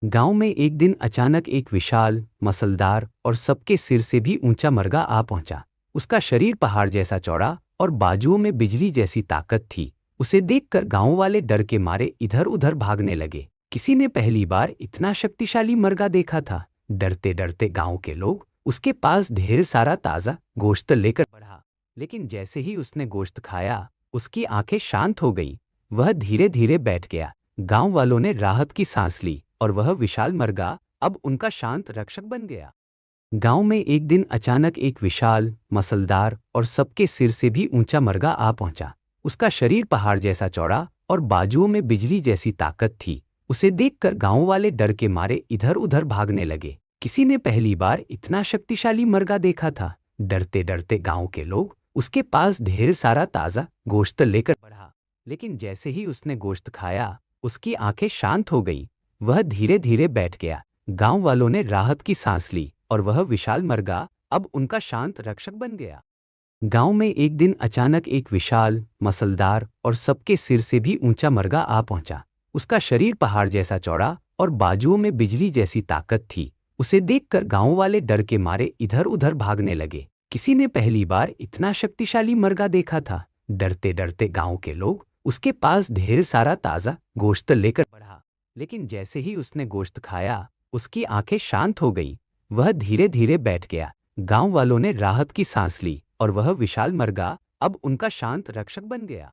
गांव में एक दिन अचानक एक विशाल, मसलदार और सबके सिर से भी ऊंचा मरगा आ पहुंचा। उसका शरीर पहाड़ जैसा चौड़ा और बाजुओं में बिजली जैसी ताकत थी। उसे देखकर गांव वाले डर के मारे इधर उधर भागने लगे। किसी ने पहली बार इतना शक्तिशाली मरगा देखा था। डरते डरते गांव के लोग उसके पास ढेर सारा ताज़ा गोश्त लेकर बढ़ा। लेकिन जैसे ही उसने गोश्त खाया, उसकी आंखें शांत हो गई। वह धीरे धीरे बैठ गया। गांव वालों ने राहत की सांस ली और वह विशाल मरगा अब उनका शांत रक्षक बन गया। गांव में एक दिन अचानक एक विशाल, मसलदार और सबके सिर से भी ऊंचा मरगा आ पहुंचा। उसका शरीर पहाड़ जैसा चौड़ा और बाजुओं में बिजली जैसी ताकत थी। उसे देखकर गांव वाले डर के मारे इधर उधर भागने लगे। किसी ने पहली बार इतना शक्तिशाली मरगा देखा था। डरते डरते गांव के लोग उसके पास ढेर सारा ताज़ा गोश्त लेकर बढ़ा। लेकिन जैसे ही उसने गोश्त खाया, उसकी आंखें शांत हो गई। वह धीरे धीरे बैठ गया। गांव वालों ने राहत की सांस ली और वह विशाल मरगा अब उनका शांत रक्षक बन गया। गांव में एक दिन अचानक एक विशाल, मसलदार और सबके सिर से भी ऊंचा मरगा आ पहुंचा। उसका शरीर पहाड़ जैसा चौड़ा और बाजुओं में बिजली जैसी ताकत थी। उसे देखकर गांव वाले डर के मारे इधर उधर भागने लगे। किसी ने पहली बार इतना शक्तिशाली मरगा देखा था। डरते डरते गांव के लोग उसके पास ढेर सारा ताज़ा गोश्त लेकर बढ़ा। लेकिन जैसे ही उसने गोश्त खाया, उसकी आंखें शांत हो गई। वह धीरे धीरे बैठ गया। गांव वालों ने राहत की सांस ली और वह विशाल मरगा अब उनका शांत रक्षक बन गया।